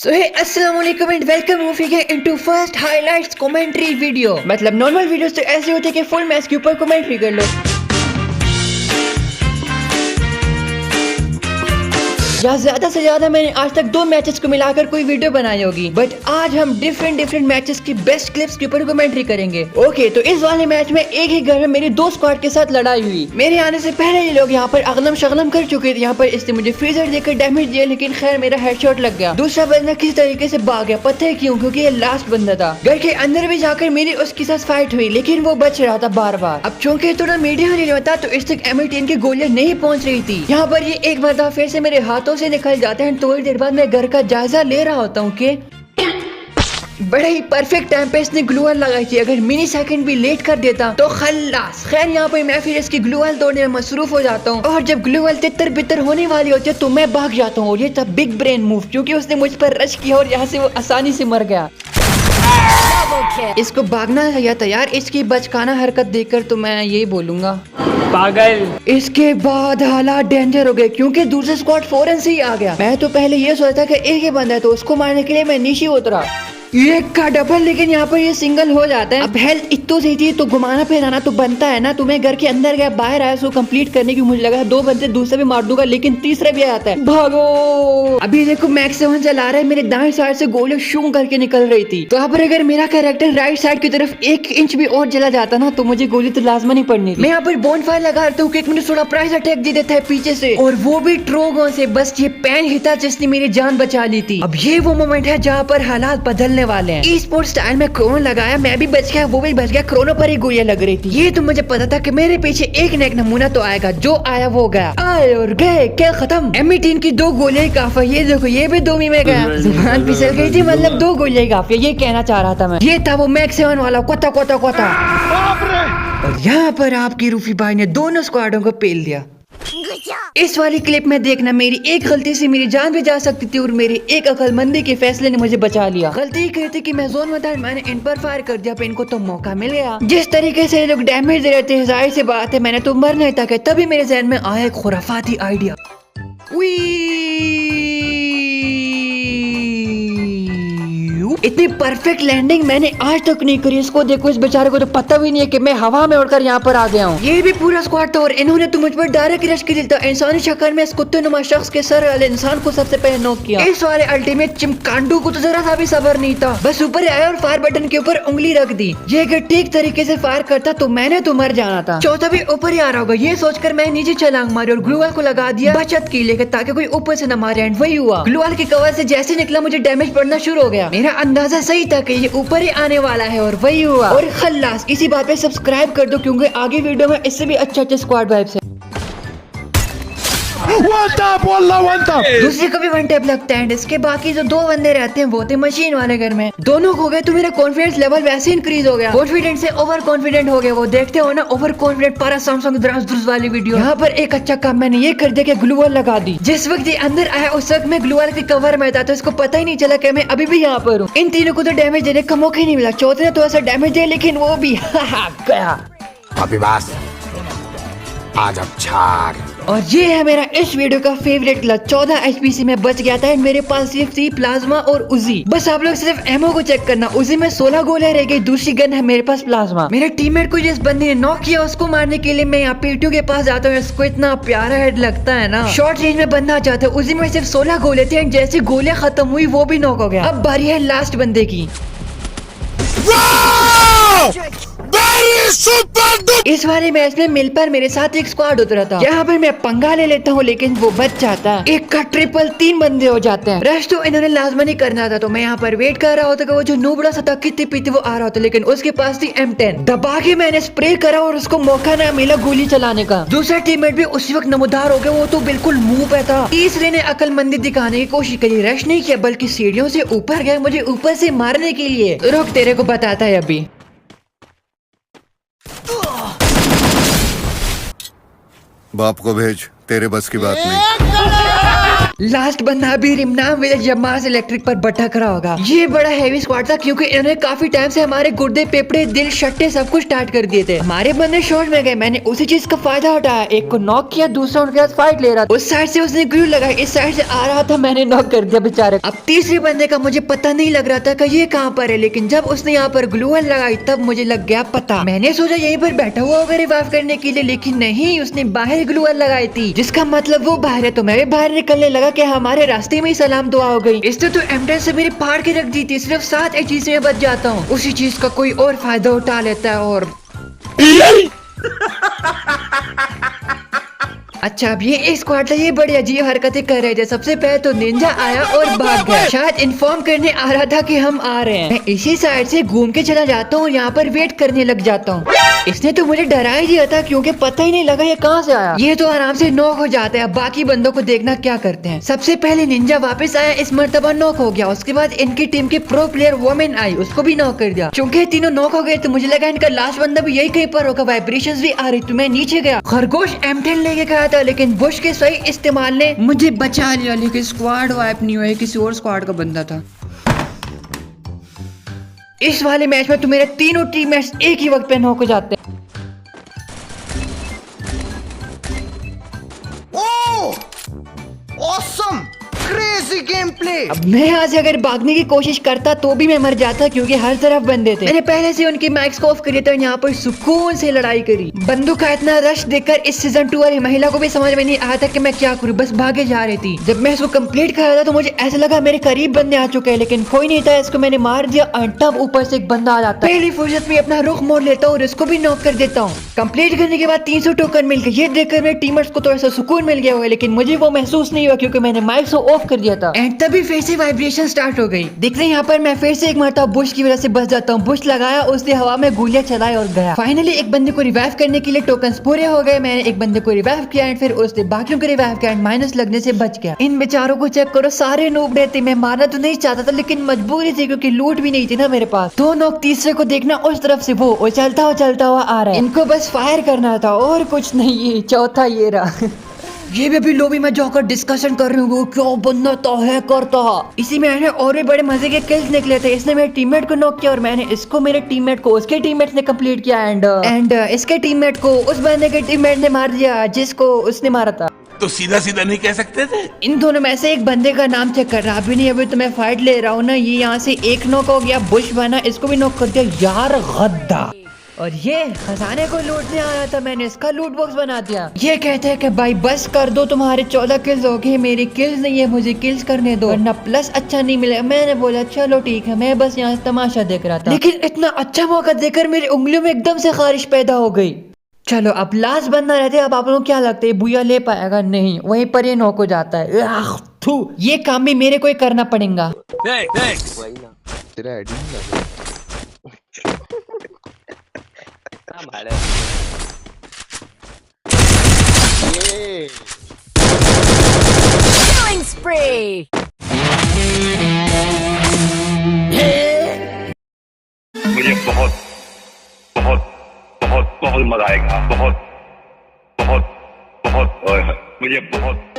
सो हे अस्सलाम वालेकुम and welcome movie के into first highlights commentary video. मतलब नॉर्मल वीडियोस तो ऐसे होते हैं कि फुल मैच के ऊपर कमेंट्री कर लो या ज्यादा से ज्यादा मैंने आज तक 2 मैचेस को मिलाकर कोई वीडियो बनाई होगी, बट आज हम डिफरेंट मैचेस की बेस्ट क्लिप्स के ऊपर कमेंट्री करेंगे। ओके, तो इस वाले मैच में एक ही घर में मेरी 2 स्क्वाड के साथ लड़ाई हुई। मेरे आने से पहले ये लोग यहाँ पर अगलम शगलम कर चुके थे। यहाँ पर इसने मुझे फ्रीजर देकर डैमेज दिया, लेकिन खैर मेरा हेडशॉट लग गया। दूसरा बंदा किसी तरीके से भाग गया, पता है क्यों? क्योंकि ये लास्ट बंदा था। घर के अंदर भी जाकर मेरी उसके साथ फाइट हुई, लेकिन वो बच रहा था बार बार। अब चूंकि थोड़ा मीडियम नहीं होता तो इस तक M18 की गोलियां नहीं पहुंच रही थी। यहाँ पर ये एक बार फिर से मेरे हाथों से निकल जाते हैं। थोड़ी देर बाद मैं घर का जायजा ले रहा होता हूँ कि बड़े ही परफेक्ट टाइम पे इसने ग्लूअल लगाई थी। अगर मिनी सेकंड भी लेट कर देता तो खल्लास। खैर यहाँ पे मैं फिर इसकी ग्लूअल तोड़ने में मसरूफ हो जाता हूँ, और जब ग्लूअल तितर बितर होने वाली होती है तो मैं भाग जाता हूँ। और ये था बिग ब्रेन मूव, क्योंकि उसने मुझ पर रश किया और यहाँ से वो आसानी से मर गया। इसको भागना चाहिए था यार। इसकी बचकाना हरकत देखकर तो मैं यही बोलूंगा पागल। इसके बाद हालात डेंजर हो गए, क्योंकि दूसरे स्क्वाड फौरन से ही आ गया। मैं तो पहले ये सोचा था कि एक ही बंदा है, तो उसको मारने के लिए मैं नीचे उतरा। एक का डबल, लेकिन यहाँ पर ये सिंगल हो जाता है। अब हेल्थ इतनी सही थी तो घुमाना फिराना तो बनता है ना। तो मैं घर के अंदर गया, बाहर आया, सो कंप्लीट करने की मुझे लगा 2 बंदे दूसरा भी मार दूंगा, लेकिन तीसरा भी आता है। भागो। अभी देखो मैक्स 7 चला रहा है, मेरे दाएं साइड से गोली शू करके निकल रही थी। तो यहाँ पर अगर मेरा कैरेक्टर राइट साइड की तरफ 1 इंच भी और चला जाता ना तो मुझे गोली तो लाजमा नहीं पड़नी थी। मैं यहाँ पर बोन फायर लगा रहा हूँ कि मुझे थोड़ा प्राइस अटैक दे देता है पीछे से, और वो भी ट्रोगों से। बस ये पैन हिता जिसने मेरी जान बचा ली थी। अब ये वो मोमेंट है जहाँ पर हालात बदलने वाले हैं। ई स्पोर्ट्स स्टाइल में क्रोनो लगाया, मैं भी बच गया, वो भी बच गया। क्रोनो पर ही गोलियां लग रही थी। ये तो मुझे पता था कि मेरे पीछे एक न एक नमूना तो आएगा। जो आया वो गया। आए और गए, क्या खत्म। M18 की 2 गोलियां काफी। ये देखो, ये भी 2 में गया। जुबान फिसल गई थी, मतलब 2 गोलियां काफी, ये कहना चाह रहा था मैं। ये था वो मैक्स 7 वाला कोता कोता कोता। और यहाँ पर आपकी रूफी भाई ने दोनों स्क्वाडों को पेल दिया। इस वाली क्लिप में देखना, मेरी एक गलती से मेरी जान भी जा सकती थी, और मेरी एक अक्लमंदी के फैसले ने मुझे बचा लिया। गलती की थी कि मैं जोन में था, मैंने इन पर फायर कर दिया, पर इनको तो मौका मिल गया। जिस तरीके से ये लोग डैमेज दे रहे थे, जाहिर सी बात है मैंने तो मरना ही था। कि तभी मेरे जहन में आया एक खुराफाती आइडिया। इतनी परफेक्ट लैंडिंग मैंने आज तक नहीं करी। इसको देखो, इस बेचारे को तो पता भी नहीं है कि मैं हवा में उड़कर यहाँ पर आ गया हूँ। ये भी पूरा स्क्वाड था, और इन्होंने तो मुझ पर डायरेक्ट रश कर दिया। इंसानी शक्ल में इस कुत्ते नुमा शख्स के सर वाले इंसान को सबसे पहले नॉक किया। इस वाले अल्टीमेट चिमकांडू को तो जरा सा भी सब्र नहीं था, बस ऊपर आया और फायर बटन के ऊपर उंगली रख दी। ये अगर ठीक तरीके से फायर करता तो मैंने तो मर जाना था। चौथा भी ऊपर ही आ रहा होगा, ये सोचकर मैं नीचे छलांग मारी और ग्लूवाल को लगा दिया बचत की लेकर, ताकि कोई ऊपर से न मारे। एंड वही हुआ, ग्लूवाल के कवर से जैसे निकला मुझे डैमेज पड़ना शुरू हो गया। मेरा अंदाजा सही था कि ये ऊपर ही आने वाला है, और वही हुआ। और खल्लास। इसी बात पे सब्सक्राइब कर दो, क्योंकि आगे वीडियो में इससे भी अच्छे स्क्वाड वाइब्स है। दूसरे को भी 1 टैप लगता है। इसके बाकी जो 2 बंदे रहते हैं वो थे मशीन वाले घर में। दोनों हो गए तो मेरा कॉन्फिडेंस लेवल वैसे इंक्रीज हो गया। कॉन्फिडेंट से ओवर कॉन्फिडेंट हो गया। वो देखते हो ना, ओवर कॉन्फिडेंट पारा सैमसंग द्रुस वाली वीडियो। यहाँ पर एक अच्छा काम मैंने ये कर दिया कि ग्लूवॉल लगा दी। जिस वक्त ये अंदर आया उस वक्त मैं ग्लूवॉल के कवर में था, तो इसको पता ही नहीं चला कि मैं अभी भी यहाँ पर हूँ। इन तीनों को तो डैमेज देने का मौका ही नहीं मिला। चौथे ने तो ऐसा डैमेज दिया, लेकिन वो भी गया। अभी बस, आज अब छाड़। और ये है मेरा इस वीडियो का फेवरेट क्लच। 14 HP से मैं बच गया था। मेरे पास सिर्फ थी प्लाज्मा और उजी। बस आप लोग सिर्फ एमओ को चेक करना। उजी में 16 गोलियां रह गई, दूसरी गन है मेरे पास प्लाज्मा। मेरे टीममेट को जिस बंदे ने नॉक किया उसको मारने के लिए मैं यहाँ P2 के पास जाता हूँ। इसको इतना प्यारा हेड लगता है ना। शॉर्ट रेंज में बंदा चाहता है। उजी में सिर्फ 16 गोले थे, जैसी गोलियां खत्म हुई वो भी नॉक हो गया। अब बारी है लास्ट बंदे की। इस वाले मैच में मिल पर मेरे साथ एक स्क्वाड उतरा था। यहाँ पर मैं पंगा ले लेता हूँ, लेकिन वो बच जाता है। एक का ट्रिपल 3 बंदे हो जाते हैं। रश तो इन्होंने लाजमा नहीं करना था, तो मैं यहाँ पर वेट कर रहा होता कि वो जो नूबड़ा सा था कितने पीते वो आ रहा होता, लेकिन उसके पास थी M10। दबा के मैंने स्प्रे करा और उसको मौका ना मिला गोली चलाने का। दूसरा टीममेट भी उसी वक्त नमदार हो गया, वो तो बिल्कुल मुंह पे था। तीसरे ने अक्लमंदी दिखाने की कोशिश करी, रश नहीं किया बल्कि सीढ़ियों से ऊपर गया मुझे ऊपर से मारने के लिए। रुक, तेरे को बताता है अभी। बाप को भेज, तेरे बस की बात नहीं। लास्ट बंदा भी रिमना विलेज जम्मा से इलेक्ट्रिक पर भटक रहा होगा। ये बड़ा हैवी स्क्वाड था क्योंकि इन्होंने काफी टाइम से हमारे गुर्दे, पेपड़े, दिल, शट्टे सब कुछ स्टार्ट कर दिए थे। हमारे बंदे शॉर्ट में गए, मैंने उसी चीज का फायदा उठाया, एक को नॉक किया, दूसरा उनके साथ फाइट ले रहा था। उस साइड से उसने ग्लू लगाई, इस साइड से आ रहा था, मैंने नॉक कर दिया बेचारे। अब तीसरे बंदे का मुझे पता नहीं लग रहा था कि ये कहाँ पर है, लेकिन जब उसने यहाँ पर ग्लू लगाई तब मुझे लग गया पता। मैंने सोचा यहीं पर बैठा हुआ होगा रिवाइव करने के लिए, लेकिन नहीं, उसने बाहर ग्लू लगाई थी, जिसका मतलब वो बाहर है। तो मैं भी बाहर निकलने लगा कि हमारे रास्ते में ही सलाम दुआ हो गई। इसने तो M10 से मेरी फाड़ के रख दी थी, सिर्फ 7 एक चीज में बच जाता हूँ, उसी चीज का कोई और फायदा उठा लेता है। और अच्छा, अब ये स्क्वाड था, ये बड़ी अजीब हरकतें कर रहे थे। सबसे पहले तो निंजा आया और भाग गया, शायद इन्फॉर्म करने आ रहा था कि हम आ रहे हैं। मैं इसी साइड से घूम के चला जाता हूँ, यहाँ पर वेट करने लग जाता हूँ। इसने तो मुझे डरा ही दिया था क्योंकि पता ही नहीं लगा ये कहाँ से आया। ये तो आराम से नॉक हो जाते हैं। बाकी बंदों को देखना क्या करते हैं। सबसे पहले निंजा वापस आया, इस मर्तबा नॉक हो गया। उसके बाद इनकी टीम की प्रो प्लेयर वोमेन आई, उसको भी नॉक कर दिया। चूंकि तीनों नॉक हो गए तो मुझे लगा इनका लास्ट बंदा भी यही कहीं पर होगा। वाइब्रेशंस भी आ रही, तो मैं नीचे गया, खरगोश M10 लेके गया था, लेकिन बुश के सही इस्तेमाल ने मुझे बचा लिया। लेकिन स्क्वाड वाइप नहीं हुआ, किसी और स्क्वाड का बंदा था। इस वाले मैच में तो मेरे तीनों टीममेट्स एक ही वक्त पे नॉक हो जाते हैं। Awesome! Crazy gameplay! अब मैं यहाँ से अगर भागने की कोशिश करता तो भी मैं मर जाता क्योंकि हर तरफ बंदे थे। मैंने पहले से उनकी माइक्स को ऑफ कर दिया था, यहाँ पर सुकून से लड़ाई करी। बंदूक का इतना रश देखकर इस सीजन 2 वाली महिला को भी समझ में नहीं आया था कि मैं क्या करूँ, बस भागे जा रही थी। जब मैं इसको कंप्लीट कर रहा था तो मुझे ऐसा लगा मेरे करीब बंदे आ चुके हैं, लेकिन कोई नहीं था। इसको मैंने मार दिया और तब ऊपर से एक बंदा आ जाता है। पहली फुर्सत में अपना रुख मोड़ लेता हूँ और इसको भी नॉक कर देता हूँ। कंप्लीट करने के बाद 300 टोकन मिल गए। ये देखकर मेरे टीममेट्स को थोड़ा सा सुकून मिल गया होगा, लेकिन मुझे वो महसूस नहीं हुआ क्योंकि मैंने माइक को ऑफ कर दिया था। एंड तभी फिर से वाइब्रेशन स्टार्ट हो गई। देख रहे हैं यहाँ पर मैं फिर से एक मरतबा बुश की वजह से बच जाता हूँ। बुश लगाया, उसने हवा में गोलियां चलाई और गया। फाइनली एक बंदे को रिवाइव करने के लिए टोकन्स पूरे हो गए। मैंने एक बंदे को रिवाइव किया एंड फिर उसने बाकियों को रिवाइव किया एंड माइनस लगने से बच गया। इन बेचारों को चेक करो, सारे नूब रहते। मैं मारना तो नहीं चाहता था लेकिन मजबूरी थी क्योंकि लूट भी नहीं थी ना मेरे पास। दो नॉक, तीसरे को देखना उस तरफ से वो चलता हुआ आ रहा है। इनको बस फायर करना था और कुछ नहीं। ये चौथा ये रहा। ये भी अभी लोबी में जाकर डिस्कशन कर रहे हो क्या बंदा तो है करता। इसी में मैंने और भी बड़े मजे के किल्स निकले थे। इसने मेरे टीममेट को नॉक किया और मैंने इसको मेरे टीममेट को उसके टीममेट ने कंप्लीट किया एंड इसके टीममेट को उस बंदे के टीममेट ने मार दिया जिसको उसने मारा था। तो सीधा सीधा नहीं कह सकते थे। इन दोनों में से एक बंदे का नाम चेक कर रहा भी नहीं। अभी तो मैं फाइट ले रहा हूँ ना। ये यहाँ से एक नॉक हो गया, बुश बना, इसको भी नॉक कर दिया। यार गद्दा। और ये खजाने को लूटने आया था, मैंने इसका लूट बॉक्स बना दिया। ये कहते हैं कि भाई बस कर दो, तुम्हारे 14 किल्स हो गए, मेरी किल्स नहीं है, मुझे किल्स करने दो वरना प्लस अच्छा नहीं मिलेगा। मैंने बोला चलो ठीक है, मैं बस यहाँ से तमाशा देख रहा था, लेकिन इतना अच्छा मौका देकर मेरी उंगलियों में एकदम से खारिश पैदा हो गई। चलो अब लास्ट बंदा रहते। अब आप लोगों को क्या लगता है बुया ले पाएगा? नहीं, वहीं पर ये नॉक हो जाता है। ये काम भी मेरे को ही करना पड़ेगा। Killing spree! मुझे बहुत बहुत बहुत बहुत मजा आएगा। बहुत बहुत बहुत मुझे बहुत